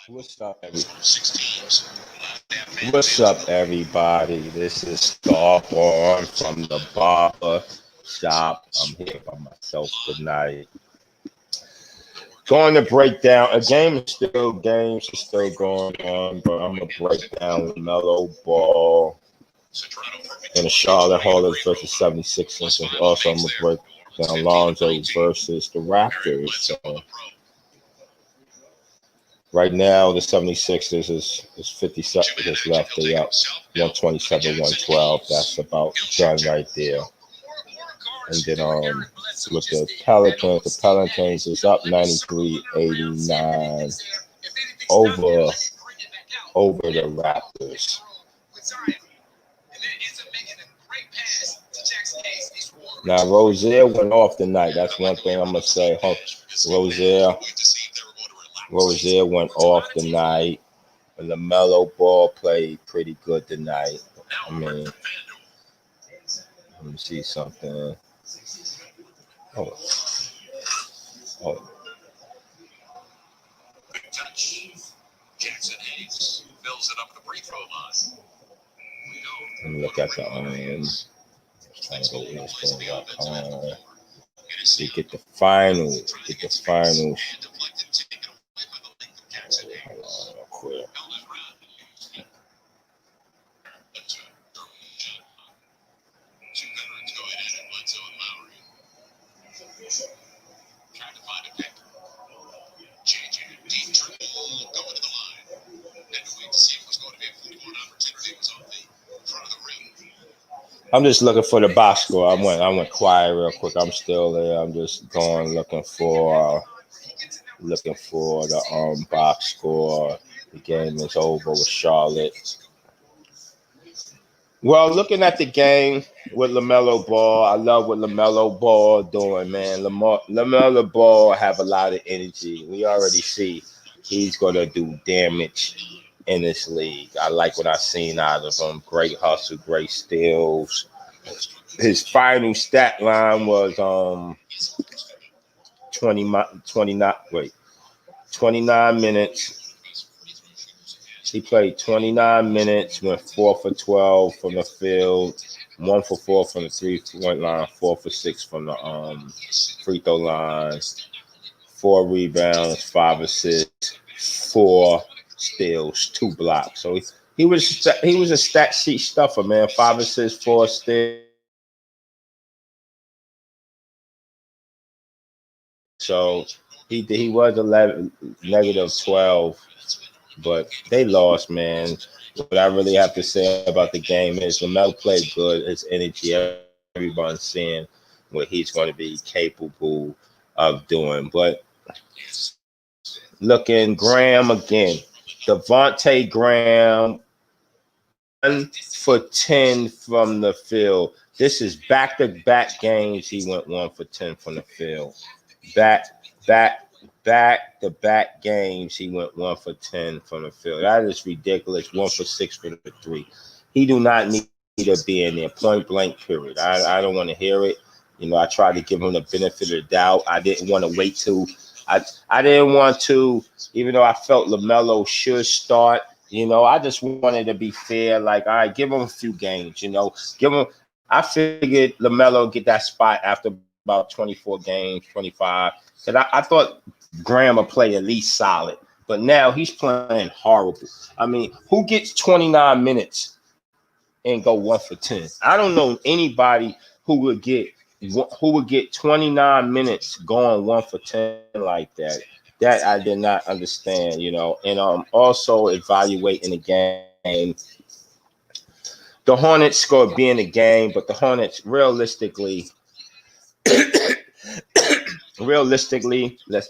What's up, What's up, everybody? This is Starborn from the barber shop. I'm here by myself tonight. Going to break down a game. Games are still going on, but I'm gonna break down Lamelo Ball and the Charlotte Hornets versus 76ers, and also I'm gonna break down Lonzo versus the Raptors. So right now, the 76ers is 50 seconds left. They up 127, 112. That's about done right there. And then with the Pelicans is up 93, 89 over the Raptors. Now Rozier went off tonight. That's one thing I'm gonna say. Rozier went off tonight. And Lamelo Ball played pretty good tonight. I mean, let me see something. Oh. Let me look at the trying to go ESPN.com. To get the finals. Hold on, real quick. I'm just looking for the box score. I went quiet real quick. I'm still there. I'm just going looking for the box score. The game is over with Charlotte. Well, looking at the game with Lamelo Ball, I love what Lamelo Ball doing, man. Lamelo Ball have a lot of energy. We already see he's gonna do damage in this league. I like what I've seen out of him. Great hustle, great steals. His final stat line was 29 minutes. He played 29 minutes, went 4 for 12 from the field, 1 for 4 from the 3-point line, 4 for 6 from the free throw line, 4 rebounds, 5 assists, 4 steals, 2 blocks. So he was a stat sheet stuffer, man. 5 assists, 4 steals. So he was 11, -12, but they lost, man. What I really have to say about the game is Lamelo played good. His energy, everyone's seeing what he's going to be capable of doing. But looking Graham again, Devontae Graham, 1 for 10 from the field. This is back-to-back games. He went 1 for 10 from the field. Back-to-back games, he went 1 for 10 from the field. That is ridiculous. 1 for 6 for the 3. He do not need to be in there. Point blank. Period. I don't want to hear it. You know, I tried to give him the benefit of the doubt. I didn't want to wait till. I didn't want to, even though I felt Lamelo should start. You know, I just wanted to be fair. Like, all right, give him a few games. You know, give him. I figured Lamelo get that spot after about 24 games, 25. Because I thought Graham would play at least solid. But now he's playing horrible. I mean, who gets 29 minutes and go 1 for 10? I don't know anybody who would get 29 minutes going 1 for 10 like that. That I did not understand, you know. And also evaluating the game. The Hornets scored being the game, but the Hornets realistically,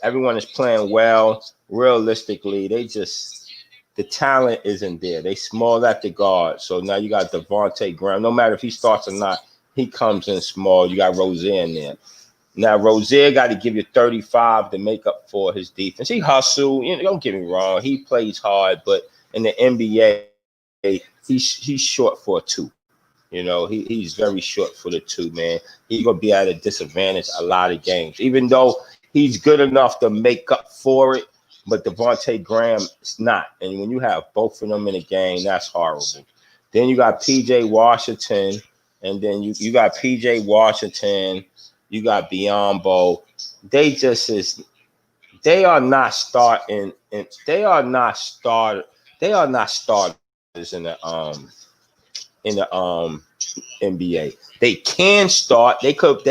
everyone is playing well. Realistically, the talent isn't there. They small at the guard. So now you got Devontae Graham. No matter if he starts or not, he comes in small. You got Rozier in there. Now, Rozier got to give you 35 to make up for his defense. He hustle. You know, don't get me wrong. He plays hard, but in the NBA, he's short for a 2. You know, he's very short for the 2, man. He's going to be at a disadvantage a lot of games. Even though he's good enough to make up for it, but Devontae Graham is not. And when you have both of them in a game, that's horrible. Then you got PJ Washington, and then you got PJ Washington, you got Biombo. They just is they are not starting and they are not starters in the NBA. They can start. They could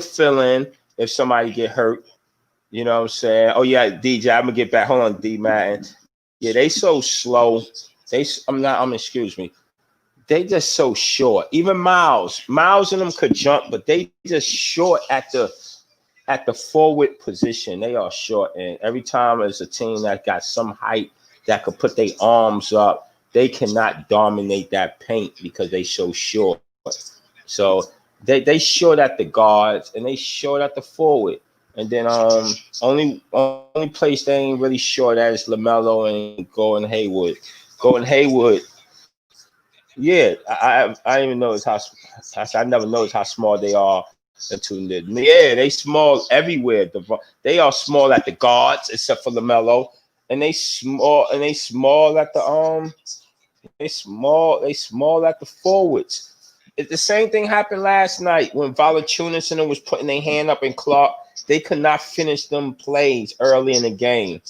fill in if somebody get hurt. You know what I'm saying? Oh yeah, DJ, I'm gonna get back. Hold on, D Madden. Yeah, they so slow. Excuse me. They just so short. Even Miles and them could jump, but they just short at the forward position. They are short, and every time there's a team that got some height that could put their arms up, they cannot dominate that paint because they so short. So they short at the guards and they short at the forward. And then only place they ain't really short at is Lamelo and Gordon Hayward. Gordon Hayward, yeah, I even noticed I never noticed how small they are until they small everywhere. They are small at the guards except for Lamelo, and they small at the they small at the forwards. The same thing happened last night when Valanciunas and them was putting their hand up in Clark. They could not finish them plays early in the game.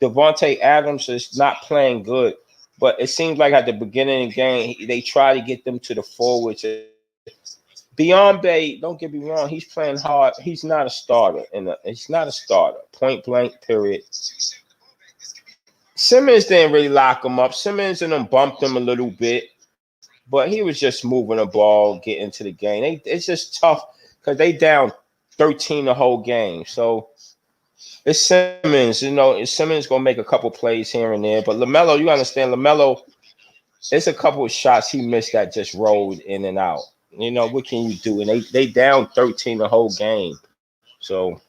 Devontae Adams is not playing good, but it seems like at the beginning of the game, they try to get them to the forwards. Beyond Bay, don't get me wrong, he's playing hard. He's not a starter. He's not a starter. Point blank, period. Simmons didn't really lock him up. Simmons and them bumped him a little bit, but he was just moving the ball, getting to the game. It's just tough because they down 13 the whole game. So it's Simmons, Simmons gonna make a couple plays here and there. But Lamelo, you understand, Lamelo, there's a couple of shots he missed that just rolled in and out. What can you do? And they down 13 the whole game. So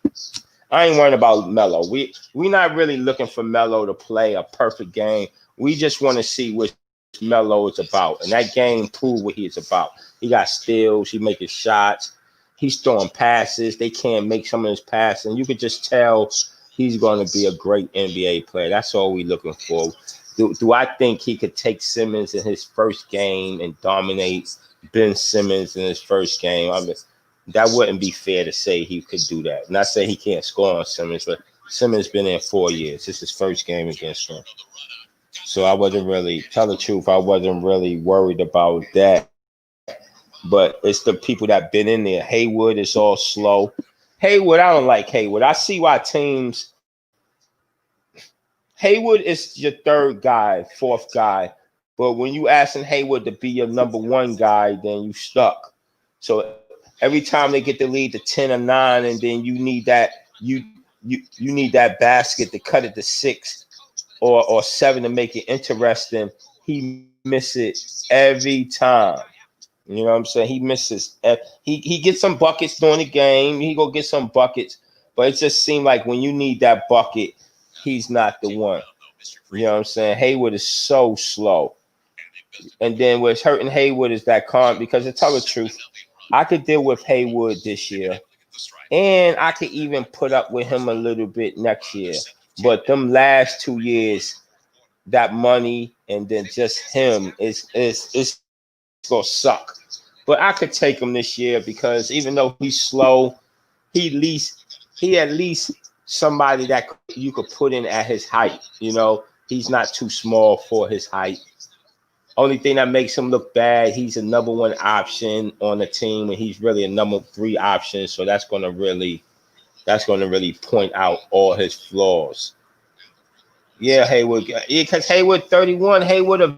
I ain't worrying about Melo. We not really looking for Melo to play a perfect game. We just want to see what Melo is about. And that game proved what he's about. He got steals, he making shots, he's throwing passes. They can't make some of his passes. And you could just tell he's going to be a great NBA player. That's all we're looking for. Do I think he could take Simmons in his first game and dominate Ben Simmons in his first game? I mean, that wouldn't be fair to say he could do that. Not saying he can't score on Simmons, but Simmons been in 4 years. This is his first game against him. So I wasn't really, tell the truth, I wasn't really worried about that. But it's the people that been in there. Hayward is all slow. Hayward, I don't like Hayward. I see why teams. Hayward is your third guy, fourth guy. But when you asking Hayward to be your number one guy, then you stuck. So every time they get the lead to 10 or 9, and then you need that you need that basket to cut it to 6 or 7 to make it interesting. He misses it every time. You know what I'm saying? He misses. He gets some buckets during the game. He go get some buckets, but it just seemed like when you need that bucket, he's not the one. You know what I'm saying? Hayward is so slow. And then what's hurting Hayward is that because to tell the truth, I could deal with Hayward this year, and I could even put up with him a little bit next year. But them last 2 years, that money and then just him is gonna suck. But I could take him this year because even though he's slow, he at least somebody that you could put in at his height. He's not too small for his height. Only thing that makes him look bad, he's a number 1 option on the team, and he's really a number 3 option. So that's gonna really point out all his flaws. Yeah, Hayward. Yeah, because Hayward 31, Hayward a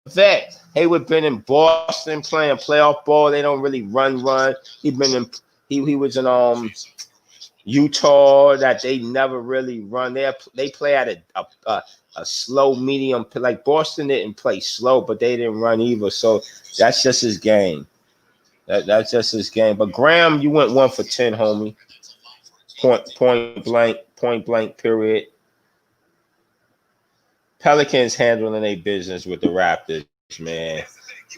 vet. Hayward been in Boston playing playoff ball. They don't really run. He was in Utah that they never really run. They play at a slow medium. Like Boston didn't play slow, but they didn't run either. So that's just his game. That's just his game. But Graham, you went 1 for 10, homie. Point blank, period. Pelicans handling their business with the Raptors, man.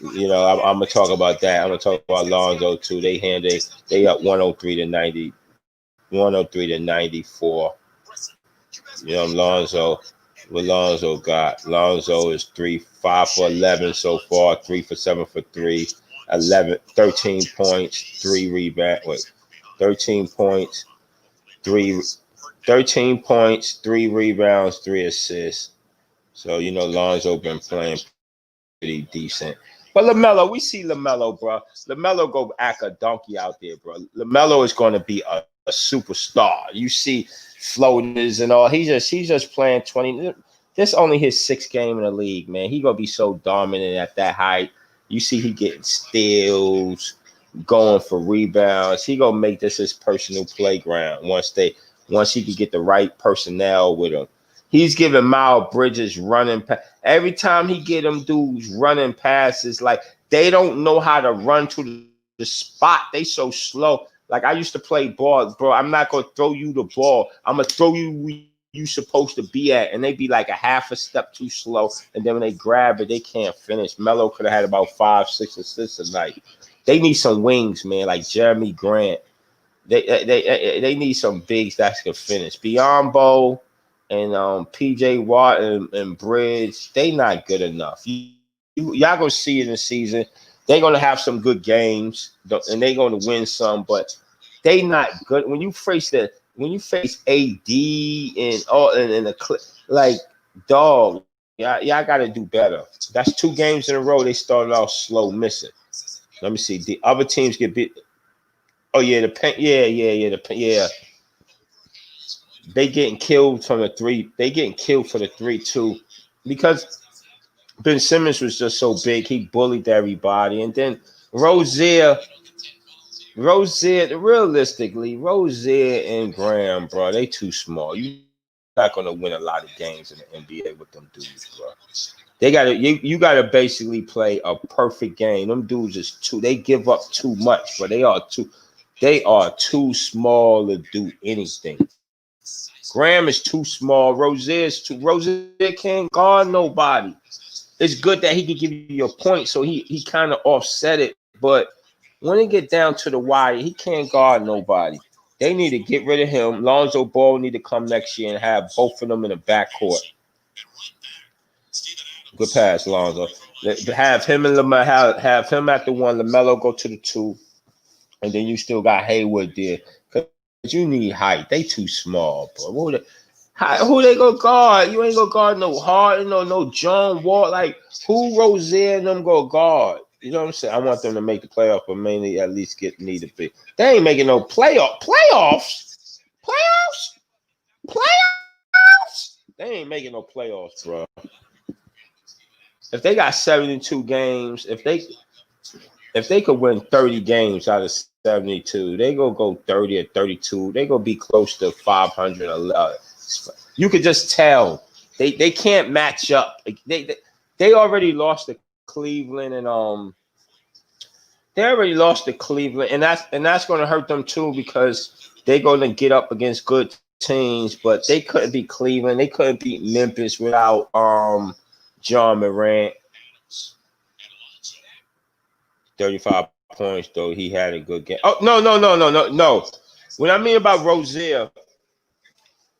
I'm gonna talk about that. I'm gonna talk about Lonzo too. They up 103 to 90, 103 to 94. You know, Lonzo. What Lonzo got? Lonzo is 5 for 11 so far, 3 for 7 for 3, 13 points, 3 rebounds. Wait, 13 points, 3, 13 points, 3 rebounds, 3 assists. So, you know, Lonzo been playing pretty decent. But LaMelo, we see LaMelo, bro. LaMelo go act a donkey out there, bro. LaMelo is going to be a superstar. You see floaters and all. He's just playing 20. This only his 6th game in the league, man. He gonna be so dominant at that height. You see he getting steals, going for rebounds. He gonna make this his personal playground once he can get the right personnel with him. He's giving Miles Bridges running. Every time he get them dudes running passes, like they don't know how to run to the spot. They so slow. Like I used to play ball, bro. I'm not gonna throw you the ball. I'm gonna throw you where you supposed to be at, and they be like a half a step too slow. And then when they grab it, they can't finish. Melo could have had about 5, 6 assists a night. They need some wings, man, like Jeremy Grant. They need some bigs that can finish. Biyombo and PJ Watt and Bridge, they not good enough. Y'all gonna see in the season. They're gonna have some good games, and they're gonna win some, but they not good. When you face AD and all and the like dog, y'all gotta do better. That's 2 games in a row. They started off slow, missing. Let me see. The other teams get beat. Oh yeah, the paint. Yeah. They getting killed from the 3. They getting killed for the 3 too, because Ben Simmons was just so big. He bullied everybody, and then Rozier, realistically, Rozier and Graham, bro, they too small. You're not gonna win a lot of games in the NBA with them dudes, bro. You gotta basically play a perfect game. Them dudes is they give up too much, but they are too small to do anything. Graham is too small. Rozier can't guard nobody. It's good that he can give you a point, so he kind of offset it, but when it get down to the wire, he can't guard nobody. They need to get rid of him. Lonzo Ball need to come next year and have both of them in the backcourt. Good pass, Lonzo. Have him and Lamelo, have him at the 1. Lamelo go to the 2, and then you still got Hayward there. Cause you need height. They too small, bro. Who they gonna guard? You ain't gonna guard no Harden, no John Wall. Like who Rozier and them go guard? You know what I'm saying? I want them to make the playoff, but mainly at least need to be. They ain't making no playoffs. They ain't making no playoffs, bro. If they got 72 games, if they could win 30 games out of 72, they go 30 or 32. They gonna be close to 500. You could just tell they can't match up. They already lost to Cleveland, and that's going to hurt them too, because they're going to get up against good teams, but they couldn't beat Cleveland. They couldn't beat Memphis without John Morant. 35 points though. He had a good game. Oh no. What I mean about Rozier,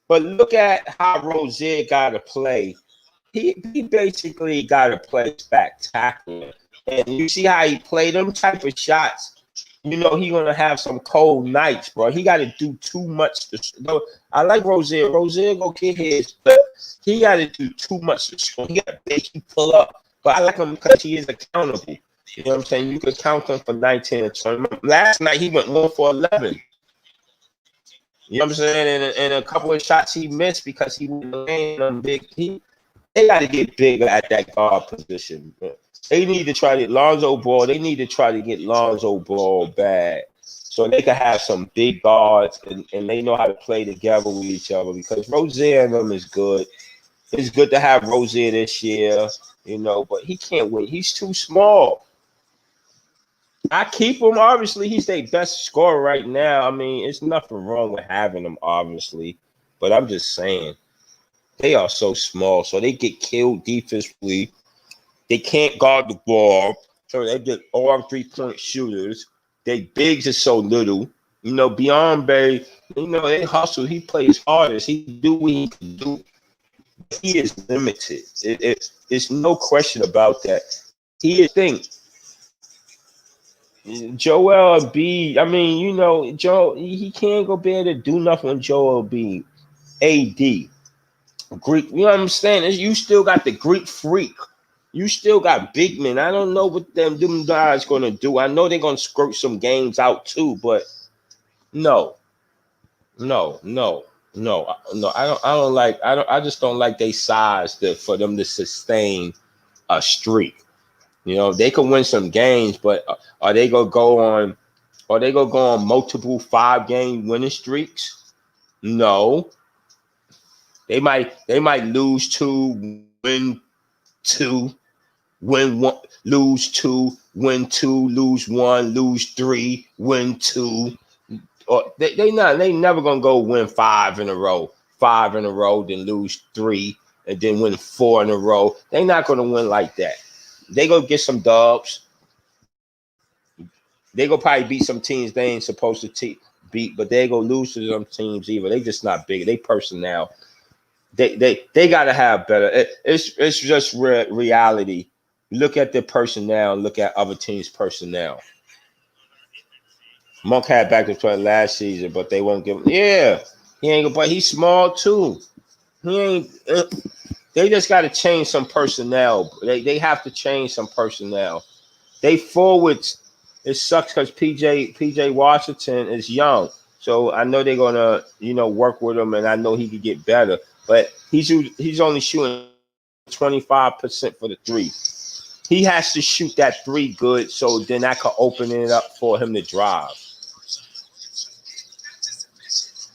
but look at how Rozier got to play. He basically got to play spectacular. And you see how he played them type of shots. You know, he's going to have some cold nights, bro. He got to do too much. I like Rozier. Rozier go get his, but he got to do too much to score. He got to make you pull up. But I like him because he is accountable. You know what I'm saying? You could count him for 19 and 20. Last night, he went 1 for 11. You know what I'm saying? And a couple of shots he missed because he wasn't laying them big. They got to get bigger at that guard position. They need to try to get Lonzo Ball. They need to try to get Lonzo Ball back so they can have some big guards and they know how to play together with each other, because Rozier and them is good. It's good to have Rozier this year, you know, but he can't win. He's too small. I keep him. Obviously, he's their best scorer right now. I mean, it's nothing wrong with having him, obviously, but I'm just saying. They are so small, so they get killed defensively. They can't guard the ball, so they get all 3-point shooters. They bigs are so little. Beyond Bay, they hustle. He plays hardest. He do what he can do. He is limited. It's no question about that. He is think Joel B. I mean, Joe. He can't go be able to do nothing with Joel B. AD. Greek. You know what I'm saying? You still got the Greek freak. You still got big men. I don't know what them guys gonna do. I know they're gonna squirt some games out too, but no, no, no, no, no. I just don't like they size for them to sustain a streak. They could win some games, but are they gonna go on? Are they gonna go on multiple 5-game winning streaks? No. They might lose 2, win 2, win 1, lose 2, win 2, lose 1, lose 3, win 2. Or they never gonna go win 5 in a row, then lose 3, and then win 4 in a row. They not gonna win like that. They go get some dubs. They go probably beat some teams they ain't supposed to beat, but they go lose to some teams either. They just not big. They personnel. They gotta have better. It's just reality. Look at their personnel. Look at other teams' personnel. Monk had back to play last season, but they won't give him. Yeah, he ain't gonna. But he's small too. He ain't. They just got to change some personnel. They have to change some personnel. They forwards. It sucks because PJ Washington is young, so I know they're gonna work with him, and I know he could get better. But he's only shooting 25% for the three. He has to shoot that 3 good, so then that could open it up for him to drive.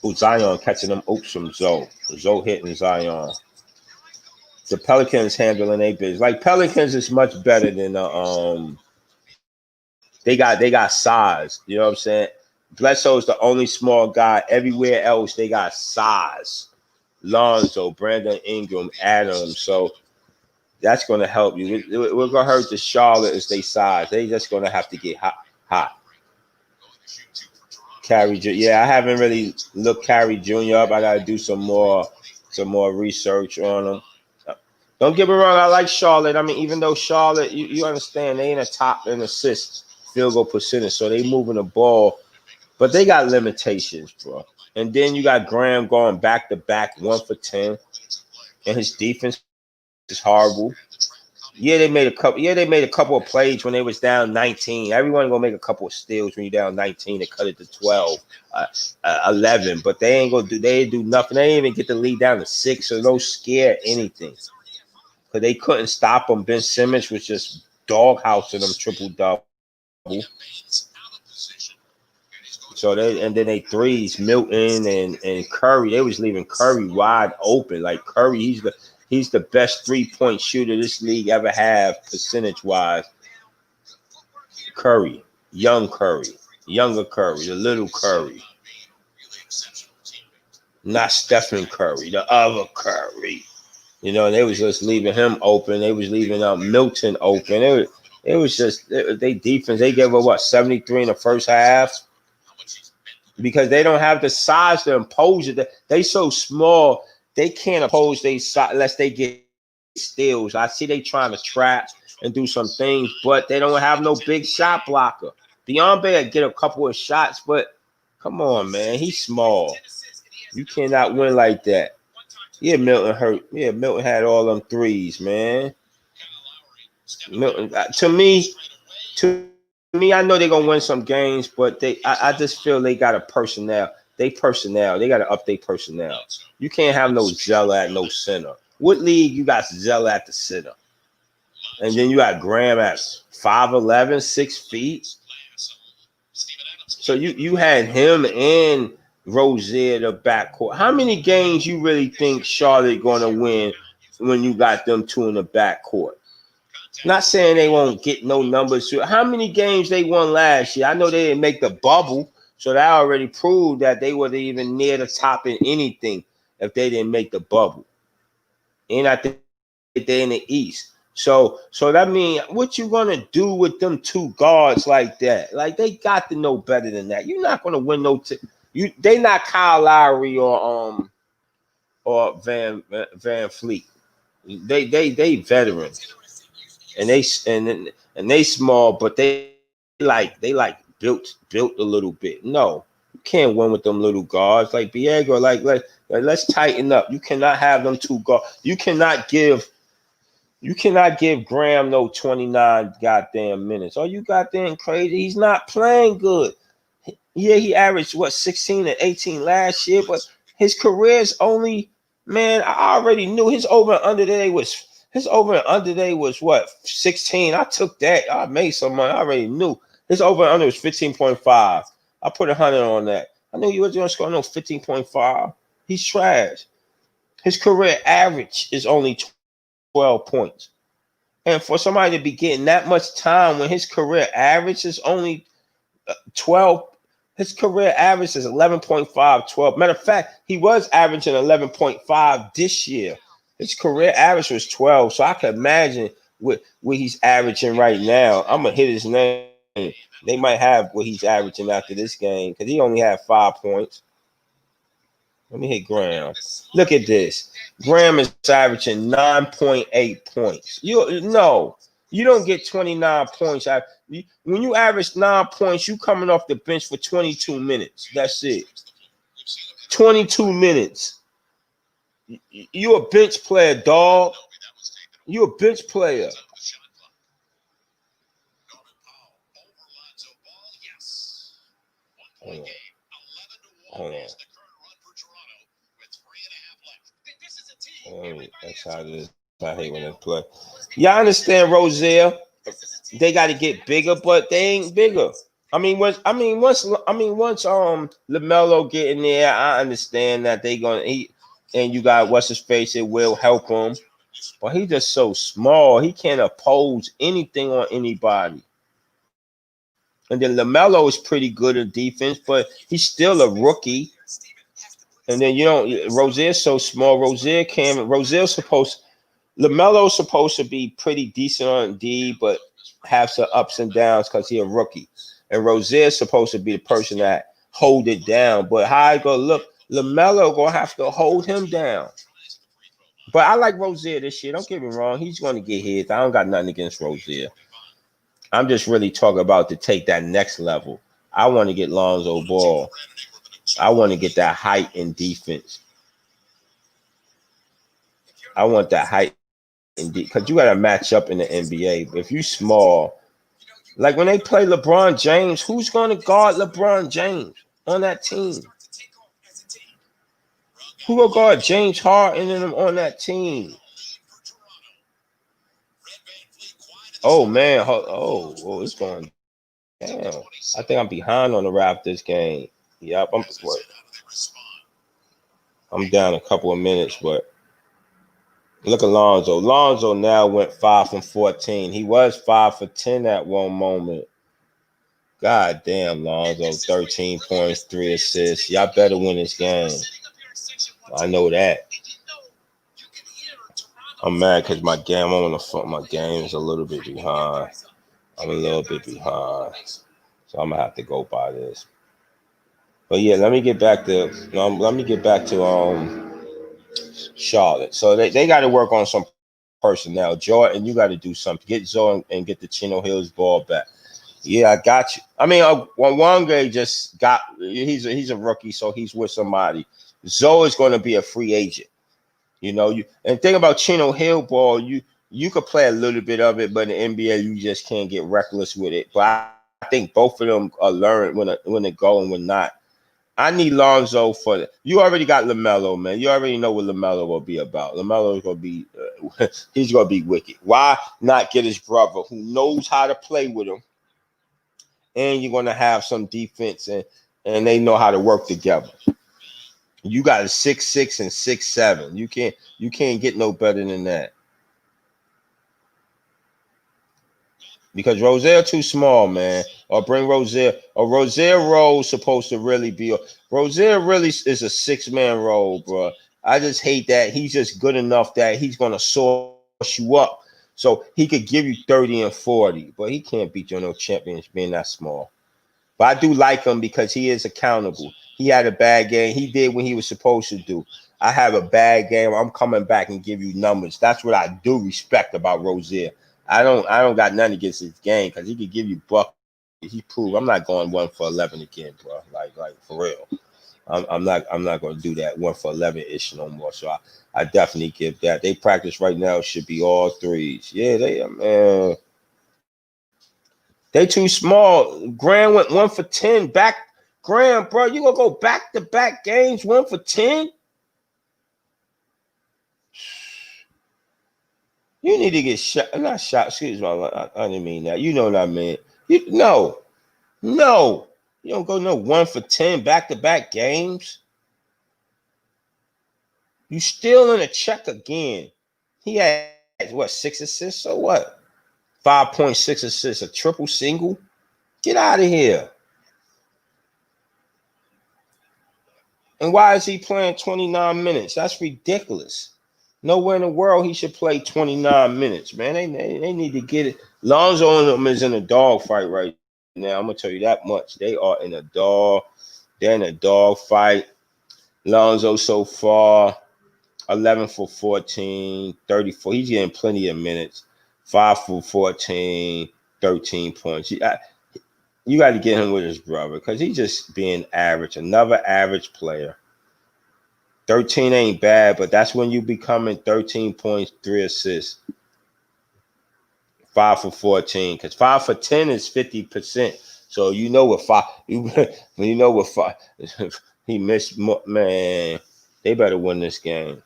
Oh, Zion catching them oops from Zoe. Zoe hitting Zion. The Pelicans handling their business. Like Pelicans is much better than they got size. You know what I'm saying? Bledsoe's the only small guy. Everywhere else they got size. Lonzo, Brandon Ingram, Adams. So that's going to help you. We're going to hurt the Charlotte as they size. They just going to have to get hot. Carrie, yeah, I haven't really looked Carrie Jr. up. I got to do some more research on him. Don't get me wrong, I like Charlotte. I mean, even though Charlotte, you understand, they ain't a top in assist field goal percentage, so they moving the ball, but they got limitations, bro. And then you got Graham going back to back 1 for 10, and his defense is horrible. Yeah, they made a couple of plays when they was down 19. Everyone gonna make a couple of steals when you're down 19 and cut it to 12, 11. But they ain't gonna do. They ain't do nothing. They ain't even get the lead down to 6, or no scare anything. Because they couldn't stop him. Ben Simmons was just doghousing them triple double. So then they threes, Milton and Curry. They was leaving Curry wide open. Like Curry, he's the best 3-point shooter this league ever have, percentage wise. Curry, younger Curry, the little Curry. Not Stephen Curry, the other Curry. They was just leaving him open. They was leaving Milton open. It was just they defense. They gave up 73 in the first half because they don't have the size to impose it. They so small they can't oppose their size unless they get steals. I see they trying to trap and do some things, but they don't have no big shot blocker. Beyonce get a couple of shots, but come on, man, he's small. You cannot win like that. Yeah, Milton hurt. Yeah, Milton had all them threes, man. Milton, to me, I know they're gonna win some games, but I just feel they got a personnel. They got to update personnel. You can't have no Zella at no center. What league you got Zella at the center? And then you got Graham at 5'11", 6 feet. So you had him and Rozier the backcourt. How many games you really think Charlotte gonna win when you got them two in the backcourt? Not saying they won't get no numbers. How many games they won last year? I know they didn't make the bubble, so that already proved that they were even near the top in anything if they didn't make the bubble. And I think they're in the East. So that mean what you gonna do with them two guards like that? Like they got to know better than that. You're not gonna win no. They not Kyle Lowry or Van Fleet. They veterans and they small, but they built a little bit. No, you can't win with them little guards like Biego. Like let's tighten up. You cannot have them two guards. You cannot give Graham no 29 goddamn minutes. Are you goddamn crazy? He's not playing good. Yeah, he averaged what 16 and 18 last year, but his career is only, man, I already knew his over and under day was what 16. I took that. I made some money. I already knew his over and under was 15.5. I put 100 on that. I knew he was gonna score no 15.5. He's trash. His career average is only 12 points. And for somebody to be getting that much time when his career average is only 12, his career average is 11.5, 12. Matter of fact, he was averaging 11.5 this year. His career average was 12. So I can imagine what he's averaging right now. I'm going to hit his name. They might have what he's averaging after this game because he only had 5 points. Let me hit Graham. Look at this. Graham is averaging 9.8 points. You don't get 29 points. When you average 9 points, you coming off the bench for 22 minutes. That's it. 22 minutes. You a bench player, dog. You a bench player. Hold on. That's how it is. I hate when they play. Y'all understand, Rozier? They got to get bigger, but they ain't bigger. Once Lamelo get in there, I understand that they gonna eat. And you got what's his face? It will help him, but he's just so small. He can't oppose anything on anybody. And then Lamelo is pretty good at defense, but he's still a rookie. And then Rozier's so small. Rozier's supposed to be pretty decent on D, but have some ups and downs because he's a rookie. And Rozier's supposed to be the person that hold it down. But how I go look, Lamelo gonna have to hold him down. But I like Rozier this year. Don't get me wrong, he's gonna get hit. I don't got nothing against Rozier. I'm just really talking about to take that next level. I want to get Lonzo Ball. I want to get that height in defense. I want that height in because you got to match up in the NBA. If you small, like when they play LeBron James, who's going to guard LeBron James on that team? Who will guard James Harden and them on that team? Oh man, it's going down. I think I'm behind on the Raptors game. Yep, I'm down a couple of minutes, but look at Lonzo. Lonzo now went 5 from 14. He was 5 for 10 at one moment. God damn, Lonzo, 13 points, 3 assists. Y'all better win this game. I know that. I'm mad because my game is a little bit behind. I'm a little bit behind. So I'm gonna have to go by this. But yeah, let me get back to Charlotte. So they got to work on some personnel. Jordan, you got to do something. Get Zoe and get the Chino Hills ball back. Yeah, I got you. Wange just got. He's a rookie, so he's with somebody. Zoe is going to be a free agent. And think about Chino Hill ball. You could play a little bit of it, but in the NBA you just can't get reckless with it. But I think both of them are learned when to go and when not. I need Lonzo for that. You already got Lamelo, man. You already know what Lamelo will be about. Lamelo is going to be, he's going to be wicked. Why not get his brother who knows how to play with him? And you're going to have some defense and they know how to work together. You got a 6'6" and 6'7". You can't get no better than that. Because Rozier too small, man. Or bring Rozier. Or Rozier role supposed to really be. Rozier really is a 6-man role, bro. I just hate that he's just good enough that he's gonna source you up. So he could give you 30 and 40, but he can't beat you on no champions being that small. But I do like him because he is accountable. He had a bad game. He did what he was supposed to do. I have a bad game. I'm coming back and give you numbers. That's what I do respect about Rozier. I don't got nothing against his game because he could give you buck. He proved I'm not going 1 for 11 again, bro. Like for real. I'm not going to do that 1 for 11 ish no more. So I definitely give that. They practice right now should be all threes. Yeah, they too small. Graham went 1 for 10 back. Graham, bro, you gonna go back to back games 1 for 10? You need to get shot. Not shot. Excuse me. I didn't mean that. You know what I mean. No. You don't go no 1 for 10 back to back games. You still in a check again. He had what 6 assists or what? 5.6 assists, a triple single. Get out of here. And why is he playing 29 minutes? That's ridiculous. Nowhere in the world he should play 29 minutes, man. They need to get it. Lonzo and them is in a dog fight right now. I'm gonna tell you that much. They're in a dog fight. Lonzo so far 11 for 14, 34. He's getting plenty of minutes. 5 for 14, 13 points. You got to get him with his brother because he's just being average. Another average player. 13 ain't bad, but that's when you becoming 13 points, 3 assists. 5 for 14, because 5 for 10 is 50%. So you know what he missed, man. They better win this game.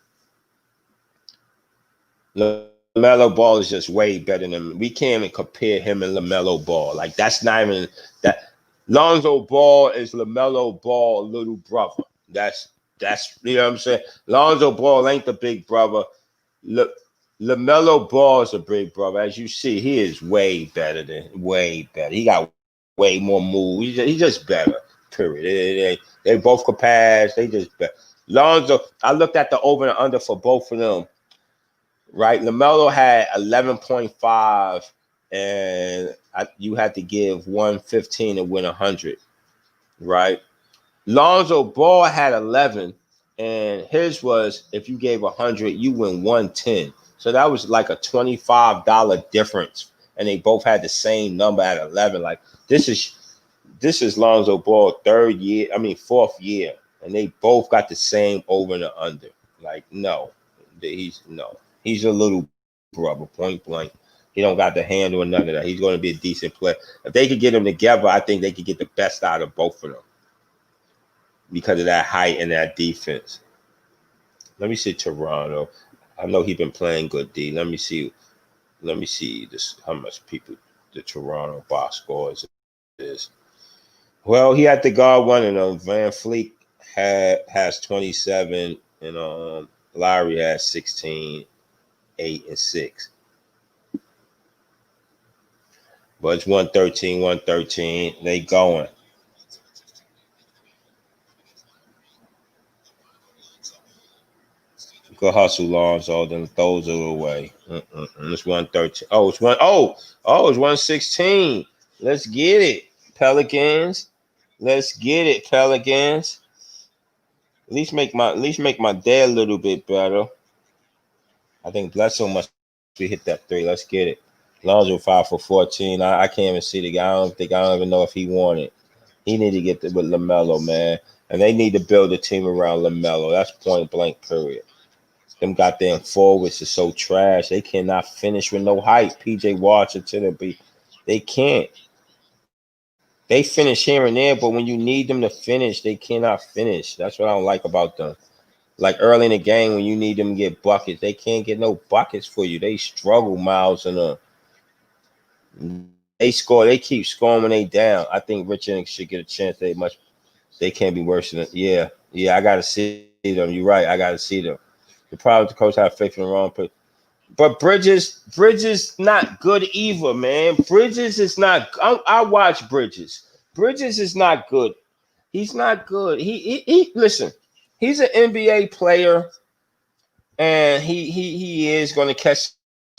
LaMelo Ball is just way better than we can't even compare him and LaMelo Ball. Like that's not even that. Lonzo Ball is LaMelo Ball little brother. That's you know what I'm saying. Lonzo Ball ain't the big brother. LaMelo Ball is a big brother. As you see, he is way better. He got way more moves. He's just better. Period. They both could pass. They just better. Lonzo, I looked at the over and under for both of them. Right, LaMelo had 11.5, and you had to give 115 to win 100. Right, Lonzo Ball had 11, and his was if you gave 100, you win 110. So that was like a $25 difference, and they both had the same number at 11. Like this is Lonzo Ball fourth year, and they both got the same over and under. Like he's a little brother, point blank. He don't got the handle or none of that. He's going to be a decent player. If they could get them together, I think they could get the best out of both of them because of that height and that defense. Let me see Toronto. I know he's been playing good D. Let me see this how much people the Toronto box scores is. Well, he had the guard one, and Van Fleet has 27, and Lowry has 16, 8, and 6. But it's 113. They going. Good hustle, Lonzo. Then throws it away. It's 113. It's 116. Let's get it, Pelicans. Let's get it, Pelicans. At least make my day a little bit better. I think Bledsoe must be hit that 3. Let's get it. Lonzo 5 for 14. I can't even see the guy. I don't even know if he wanted. He need to get with LaMelo, man. And they need to build a team around LaMelo. That's point blank, period. Them goddamn forwards are so trash. They cannot finish with no height. PJ Washington they can't. They finish here and there, but when you need them to finish, they cannot finish. That's what I don't like about them. Like early in the game, when you need them to get buckets, they can't get no buckets for you. They struggle, Miles, and they score. They keep scoring when they down. I think Richard should get a chance. They can't be worse than it. Yeah. I gotta see them. You're right. I gotta see them. The problem is the coach have faith in the wrong person. But Bridges not good either, man. Bridges is not. I watch Bridges. Bridges is not good. He's not good. He listen. He's an NBA player, and he is going to catch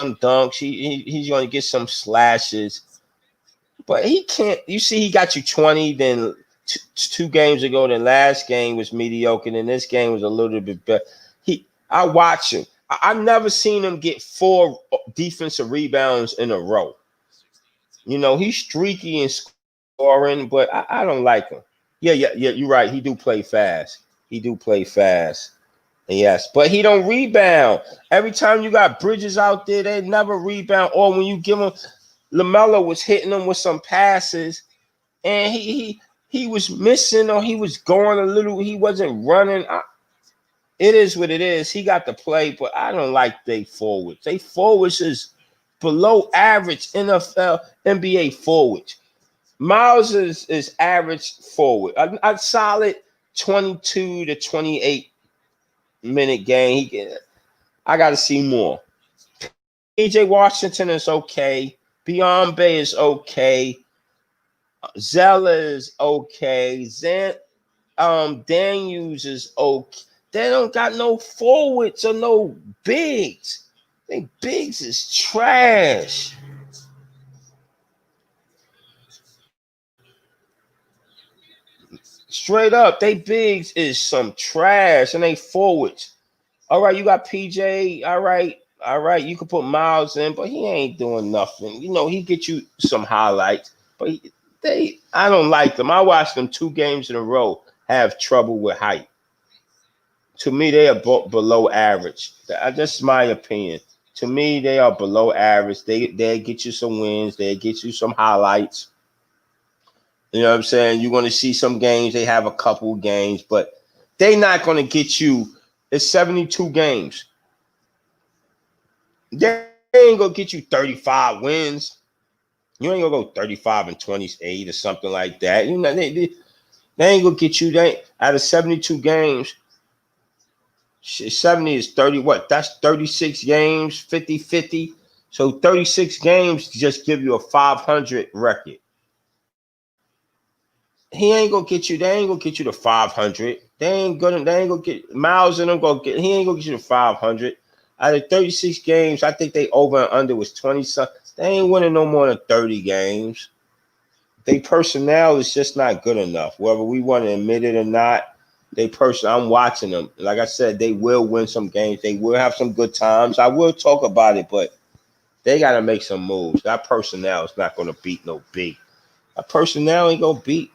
some dunks. He's going to get some slashes, but he can't. You see, he got you 20. Then 2 games ago, the last game was mediocre, and this game was a little bit better. I watch him. I never seen him get 4 defensive rebounds in a row. You know, he's streaky and scoring, but I don't like him. Yeah, you're right. He do play fast. Yes, but he don't rebound. Every time you got Bridges out there, they never rebound. Or when you give him, Lamelo was hitting him with some passes, and he was missing, or he was going a little. He wasn't running. It is what it is. He got to play, but I don't like they forwards. They forwards is below average NFL NBA forwards. Miles is average forward. A solid 22 to 28 minute game. I got to see more. AJ Washington is okay. Biombe is okay. Zella is okay. Daniels is okay. They don't got no forwards or no bigs. They bigs is trash. Straight up, they bigs is some trash, and they forwards. All right, you got PJ. All right. You can put Miles in, but he ain't doing nothing. You know, he get you some highlights, but I don't like them. I watched them 2 games in a row have trouble with height. To me, they are below average. That's my opinion. To me, they are below average. They get you some wins. They get you some highlights. You know what I'm saying? You're going to see some games. They have a couple games, but they're not going to get you. It's 72 games. They ain't going to get you 35 wins. You ain't going to go 35 and 28 or something like that. You know, they ain't going to get you out of 72 games. 70 is 30. What? That's 36 games, 50-50. So 36 games just give you a 500 record. He ain't gonna get you. They ain't gonna get you to 500. They ain't gonna get Miles and them. He ain't gonna get you to 500. Out of 36 games, I think they over and under was 20 something. They ain't winning no more than 30 games. They personnel is just not good enough. Whether we want to admit it or not, I'm watching them. Like I said, they will win some games. They will have some good times. I will talk about it, but they got to make some moves. That personnel is not going to beat no big. That personnel ain't going to beat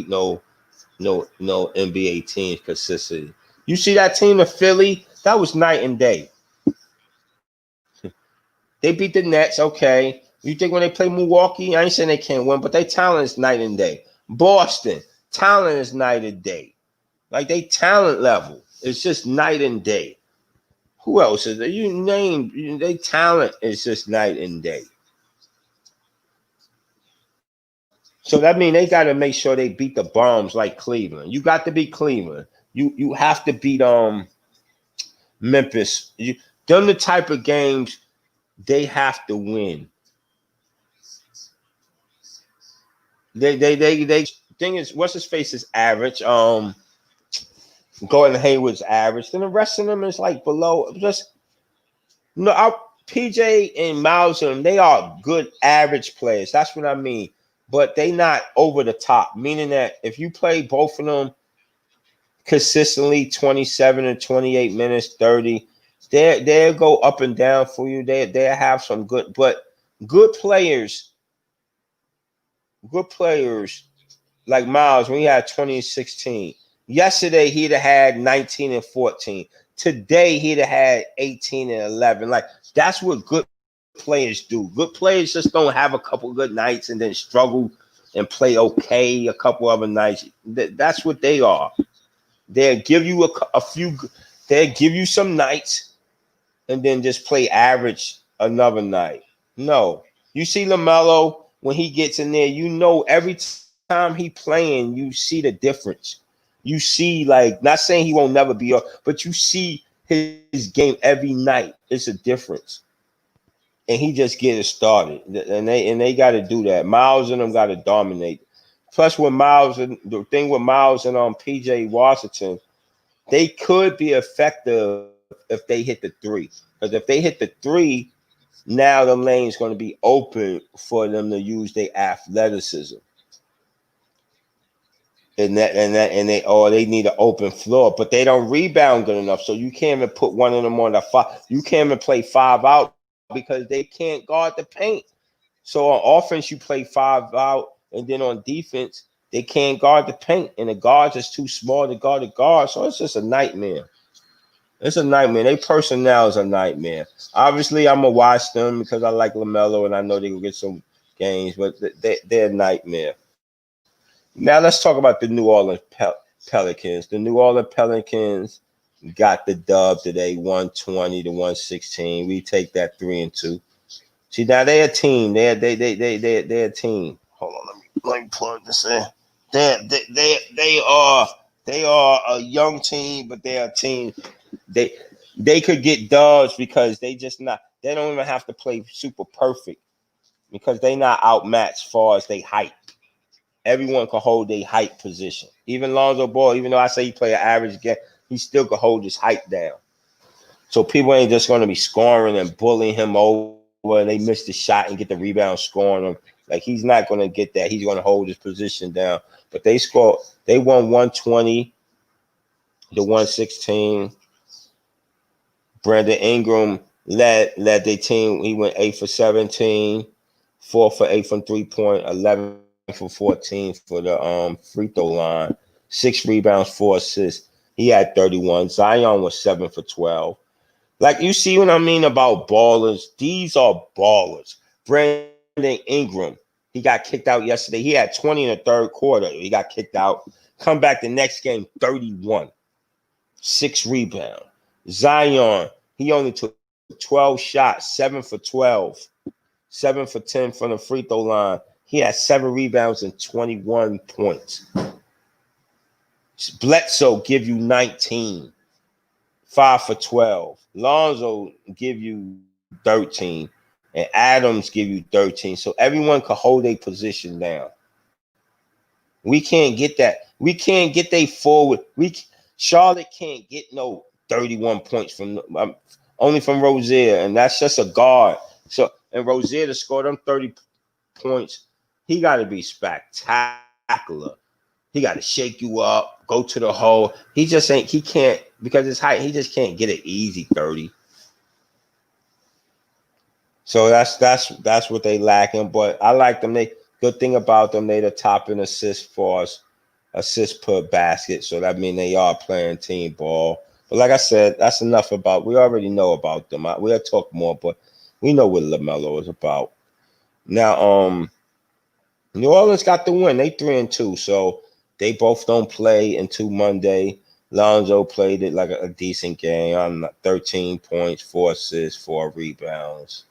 no NBA teams consistently. You see that team of Philly? That was night and day. They beat the Nets, okay. You think when they play Milwaukee, I ain't saying they can't win, but their talent is night and day. Boston, talent is night and day. Like they talent level, it's just night and day. Who else is there? You name they talent is just night and day. So that means they got to make sure they beat the bums like Cleveland. You got to beat Cleveland. You have to beat Memphis. Them the type of games they have to win. They thing is, what's his face is average. Gordon Hayward's average. Then the rest of them is like below. PJ and Miles and them, they are good average players. That's what I mean. But they not over the top. Meaning that if you play both of them consistently, 27 and 28 minutes, 30, they'll go up and down for you. They have some good players like Miles when he had 20 and 16. Yesterday he'd have had 19 and 14. Today he'd have had 18 and 11. Like that's what good players do. Good players just don't have a couple good nights and then struggle and play okay a couple other nights. That's what they are. They'll give you a few. They'll give you some nights and then just play average another night. No, you see Lamelo when he gets in there. You know every time he playing, you see the difference. You see, like, not saying he won't never be up, but you see his game every night. It's a difference. And he just getting started. And they got to do that. Miles and them got to dominate. Plus, with Miles and the thing with Miles and PJ Washington, they could be effective if they hit the 3. Because if they hit the 3, now the lane's going to be open for them to use their athleticism. And they need an open floor, but they don't rebound good enough. So you can't even put one of them on the 5. You can't even play 5 out because they can't guard the paint. So on offense, you play 5 out, and then on defense, they can't guard the paint, and the guards is too small to guard the guard. So it's just a nightmare. It's a nightmare. Their personnel is a nightmare. Obviously, I'm gonna watch them because I like Lamelo, and I know they will get some games, but they're a nightmare. Now let's talk about the New Orleans Pelicans. The New Orleans Pelicans got the dub today, 120-116. We take that 3-2. See, now they're a team. They're a team. Hold on, let me plug this in. They are a young team, but they're a team. They could get dubs because they don't even have to play super perfect because they not outmatched as far as they height. Everyone can hold their height position. Even Lonzo Ball, even though I say he play an average game, he still can hold his height down. So people ain't just going to be scoring and bullying him over. And they miss the shot and get the rebound scoring him. Like, he's not going to get that. He's going to hold his position down. But they won 120-116. Brandon Ingram led their team. He went 8 for 17, 4 for 8 from 3-point, 11 for 14 for the free throw line, 6 rebounds, 4 assists. He had 31. Zion was 7 for 12. Like, you see what I mean about ballers? These are ballers. Brandon Ingram, he got kicked out yesterday. He had 20 in the third quarter. He got kicked out. Come back the next game, 31. 6 rebounds. Zion, he only took 12 shots, 7 for 12. 7 for 10 from the free throw line. He had 7 rebounds and 21 points. Bledsoe give you 19. 5 for 12. Lonzo give you 13. And Adams give you 13. So everyone can hold a position down. We can't get that. We can't get they forward. Charlotte can't get no 31 points from only from Rozier, and that's just a guard. So, and Rozier to score them 30 points, he got to be spectacular. He got to shake you up, go to the hole. He just ain't. He can't because his height. He just can't get an easy 30. So that's what they lacking. But I like them. Good thing about them, they the top in assists for us, assists per basket. So that means they are playing team ball. But like I said, that's enough about. We already know about them. We'll talk more, but we know what Lamelo is about. Now, New Orleans got the win. They 3-2, so they both don't play until Monday. Lonzo played it like a decent game. I'm 13 points, 4 assists, 4 rebounds.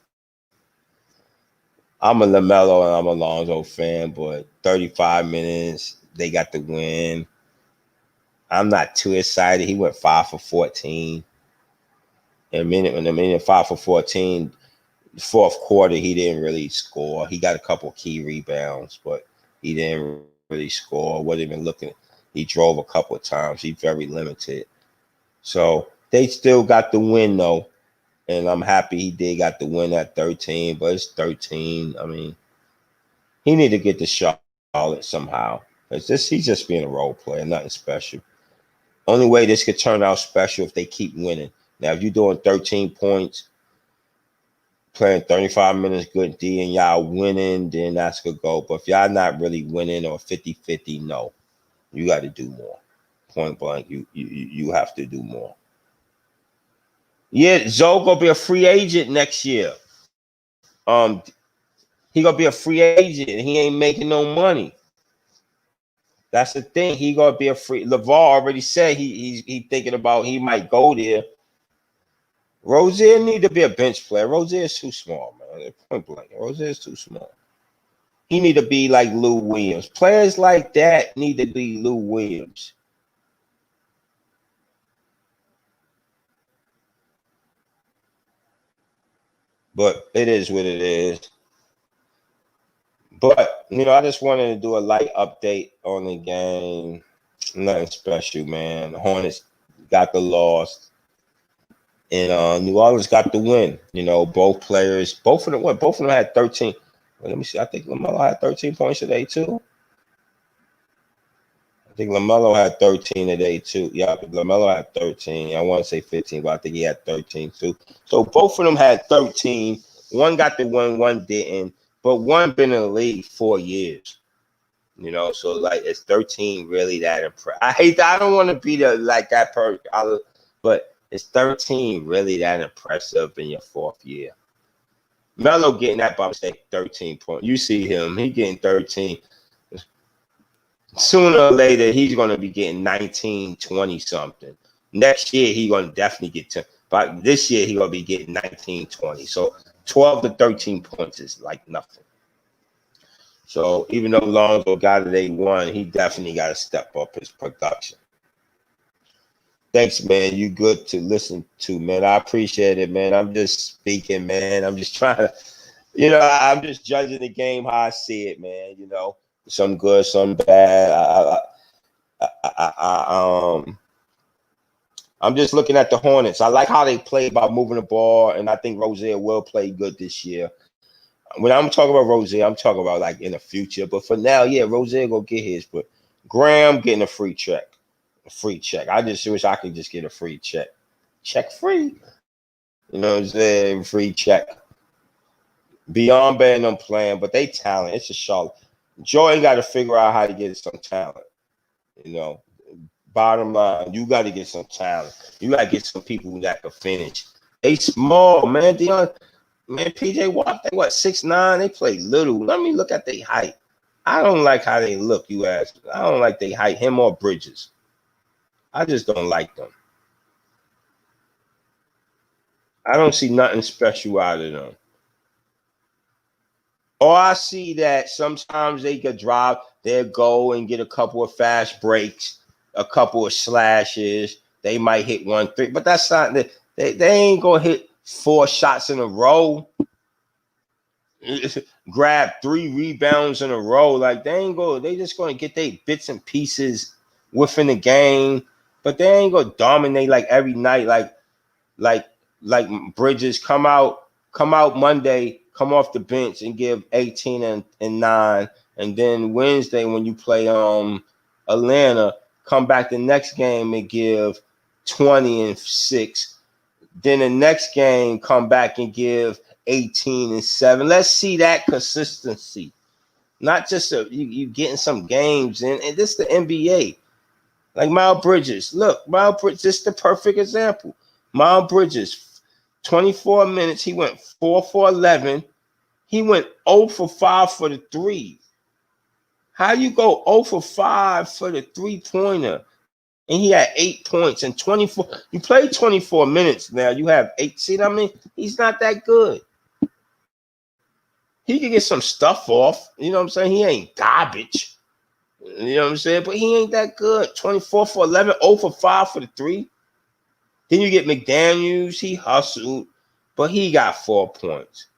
I'm a Lamelo and I'm a Lonzo fan, but 35 minutes, they got the win. I'm not too excited. He went 5 for 14. In a minute 5 for 14. Fourth quarter, he didn't really score. He got a couple key rebounds, but he didn't really score. Wasn't even looking. He drove a couple of times. He's very limited. So they still got the win, though. And I'm happy he did got the win at 13, but it's 13. I mean, he need to get the Charlotte somehow. He's just being a role player, nothing special. Only way this could turn out special if they keep winning. Now, if you're doing 13 points, playing 35 minutes good D, and y'all winning, then that's good go. But if y'all not really winning or 50-50, no. You got to do more. Point blank, you have to do more. Yeah, Zoe gonna be a free agent next year. He gonna be a free agent and he ain't making no money. That's the thing. He gonna be a free. LeVar already said he thinking about he might go there. Rozier need to be a bench player. Rozier is too small, man. Point blank. Rozier is too small. He need to be like Lou Williams. Players like that need to be Lou Williams. But it is what it is. But, I just wanted to do a light update on the game. Nothing special, man. The Hornets got the loss. And New Orleans got the win. Both players, both of them. What? Both of them had 13. Well, let me see. I think Lamelo had 13 points today too. I think Lamelo had 13 today too. Yeah, Lamelo had 13. I want to say 15, but I think he had 13 too. So both of them had 13. One got the win, one didn't. But one been in the league 4 years. So like, is 13 really that impressive? I don't want to be that person, but is 13 really that impressive in your 4th year? Melo getting that by mistake 13 points. You see him, he getting 13. Sooner or later, he's going to be getting 19, 20 something. Next year, he's going to definitely get 10. But this year, he's going to be getting 19, 20. So 12 to 13 points is like nothing. So even though Lonzo got it 8-1, he definitely got to step up his production. Thanks, man. You good to listen to, man. I appreciate it, man. I'm just speaking, man. I'm just trying to, I'm just judging the game how I see it, man. Some good, some bad. I'm just looking at the Hornets. I like how they play by moving the ball, and I think Rozier will play good this year. When I'm talking about Rozier, I'm talking about like in the future. But for now, yeah, Rozier go get his. But Graham getting a free check. I just wish I could just get a free check. Check free. You know what I'm saying? Free check. Beyond banning them playing, but they talent. It's a Charlotte. Jordan got to figure out how to get some talent. Bottom line, you got to get some talent. You got to get some people that can finish. They small, man. Man, PJ Watt, they 6'9". They play little. Let me look at their height. I don't like how they look, you ask. I don't like their height, him or Bridges. I just don't like them. I don't see nothing special out of them. Or I see that sometimes they could drive, they'll go and get a couple of fast breaks, a couple of slashes. They might hit 1-3, but that's not they ain't gonna hit 4 shots in a row. Grab 3 rebounds in a row. Like they just gonna get their bits and pieces within the game, but they ain't gonna dominate like every night. Like Bridges come out Monday, come off the bench and give 18 and 9, and then Wednesday when you play Atlanta, come back the next game and give 20 and 6. Then the next game, come back and give 18 and 7. Let's see that consistency. Not just you getting some games in, and this is the NBA. Like Miles Bridges. Look, Miles Bridges, this is the perfect example. Miles Bridges, 24 minutes, he went 4 for 11. He went 0 for 5 for the 3. How you go 0 for 5 for the 3-pointer? And he had 8 points and 24. You play 24 minutes now. You have 8. See what I mean? He's not that good. He can get some stuff off. You know what I'm saying? He ain't garbage. You know what I'm saying? But he ain't that good. 24 for 11, 0 for 5 for the 3. Then you get McDaniels. He hustled, but he got 4 points.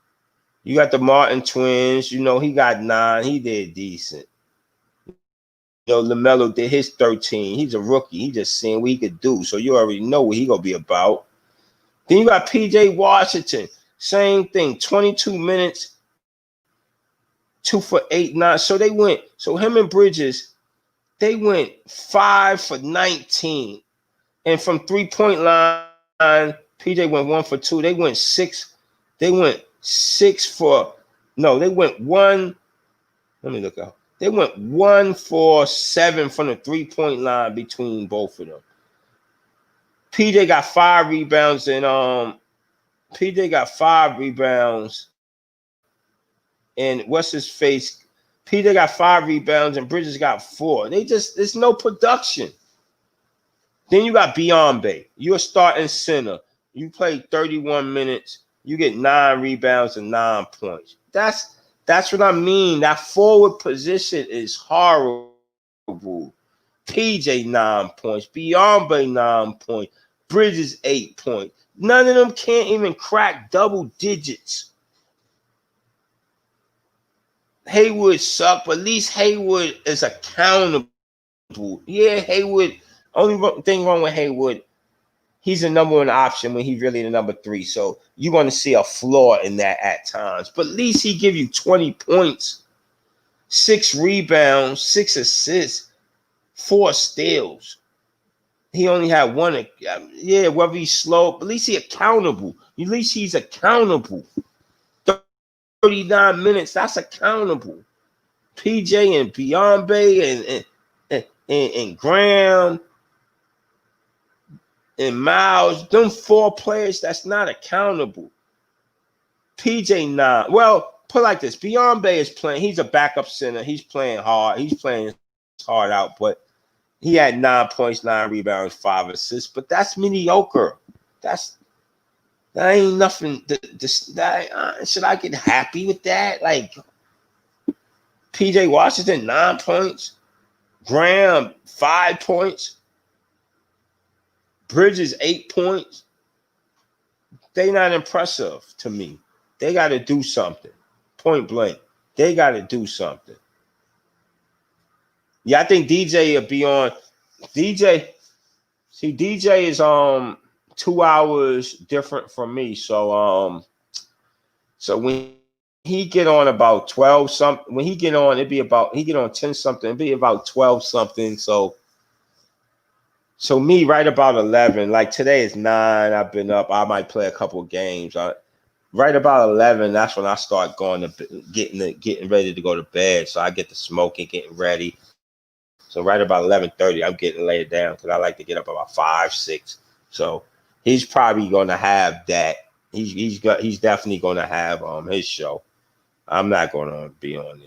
You got the Martin twins. He got 9. He did decent. Lamelo did his 13. He's a rookie. He just seeing what he could do. So you already know what he gonna be about. Then you got PJ Washington. Same thing. 22 minutes. 2 for 8, 9. So they went. So him and Bridges, they went 5 for 19. And from 3-point line, PJ went 1 for 2. They went 6. They went 6 for. No, they went 1. Let me look out. They went 1 for 7 from the 3-point line between both of them. PJ got 5 rebounds and PJ got 5 rebounds. And what's his face? PJ got 5 rebounds and Bridges got 4. There's no production. Then you got Beyonce. You're a starting center. You play 31 minutes. You get 9 rebounds and 9 points. That's what I mean. That forward position is horrible. PJ 9 points. Beyonce 9 points. Bridges 8 points. None of them can't even crack double digits. Hayward sucked, but at least Hayward is accountable. Yeah, Hayward. Only thing wrong with Hayward, he's a number one option when he's really the number 3. So you're going to see a flaw in that at times. But at least he give you 20 points, 6 rebounds, 6 assists, 4 steals. He only had one. Yeah, whether he's slow, but at least he's accountable. At least he's accountable. 39 minutes, that's accountable. PJ and Biombe and Graham and Miles, them 4 players, that's not accountable. PJ 9. Well, put like this. Biombe is playing. He's a backup center. He's playing hard. He's playing hard out, but he had 9 points, 9 rebounds, 5 assists. But that's mediocre. That ain't nothing. Should I get happy with that? Like PJ Washington, 9 points. Graham, 5 points. Bridges, 8 points. They not impressive to me. They got to do something. Point blank. They got to do something. Yeah, I think DJ will be on. DJ is 2 hours different from me. So when he get on about 12 something, when he get on, he get on 10 something, it'd be about 12 something. So me right about 11. Like today is 9. I've been up. I might play a couple of games. Right about 11, that's when I start going to getting ready to go to bed. So I get to smoking, getting ready. So right about 11:30, I'm getting laid down because I like to get up about 5, 6. So he's probably going to have that. He's definitely going to have his show. I'm not going to be on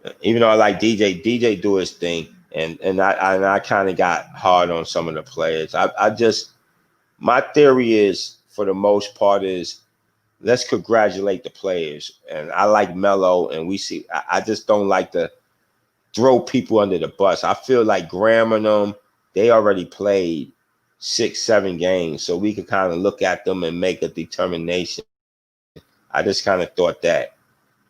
there. Even though I like DJ do his thing, and I kind of got hard on some of the players. My theory is, for the most part, is let's congratulate the players. And I like Melo, and I just don't like to throw people under the bus. I feel like Graham and them, they already played 6, 7 games, so we could kind of look at them and make a determination. I just kind of thought that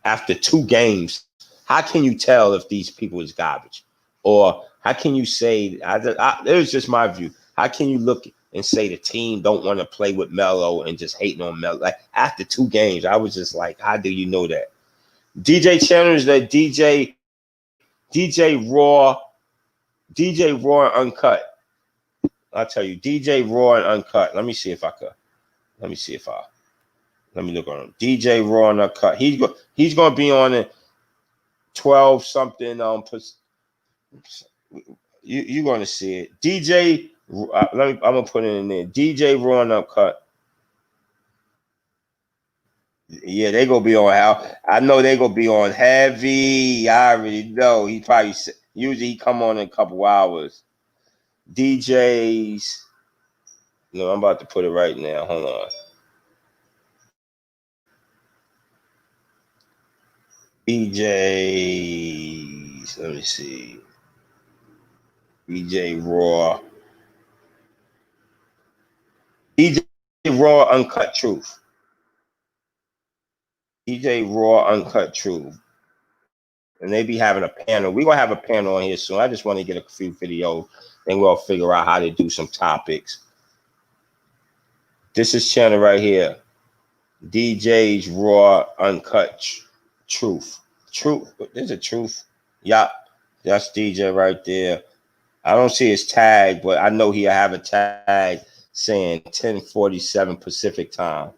after 2 games, how can you tell if these people is garbage? Or how can you say, it was just my view, how can you look and say the team don't want to play with Melo and just hating on Melo? Like after 2 games, I was just like, how do you know that? DJ Chandler's the DJ Raw and Uncut. I'll tell you, DJ Raw and Uncut. Let me see if I could. Let me look on him. DJ Raw and Uncut. He's going to be on it 12 something. You're going to see it. DJ. I'm going to put it in there. DJ Raw and Uncut. Yeah, they gonna be on how. I know they gonna be on heavy. I already know. Usually he come on in a couple hours. DJs. No, I'm about to put it right now. Hold on. DJs. Let me see. DJ Raw. DJ Raw Uncut Truth. DJ Raw Uncut Truth. And they be having a panel. We're gonna have a panel on here soon. I just want to get a few videos, and we'll figure out how to do some topics. This is channel right here. DJ's Raw Uncut Truth. There's a truth. Yeah, that's DJ right there. I don't see his tag, but I know he'll have a tag saying 10:47 Pacific time.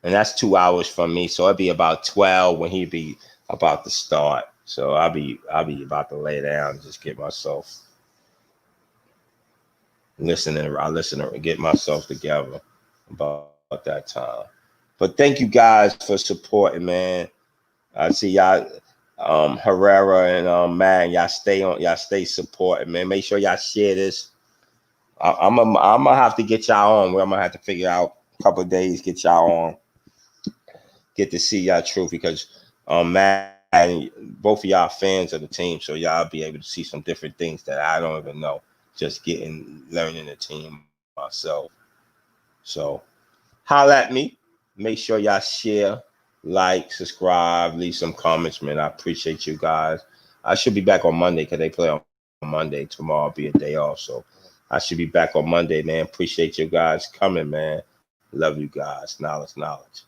And that's 2 hours from me. So it'd be about 12 when he'd be about to start. So I'll be about to lay down and just get myself listening. I'll listen and get myself together about that time. But thank you guys for supporting, man. I see y'all, Herrera and man, y'all stay supporting, man. Make sure y'all share this. I'm gonna have to get y'all on. I'm gonna have to figure out a couple of days, get y'all on. Get to see y'all truth, because man, both of y'all fans of the team, so y'all be able to see some different things that I don't even know. Just learning the team myself. So holla at me. Make sure y'all share, like, subscribe, leave some comments, man. I appreciate you guys. I should be back on Monday because they play on Monday. Tomorrow will be a day off. So I should be back on Monday, man. Appreciate you guys coming, man. Love you guys. Knowledge, knowledge.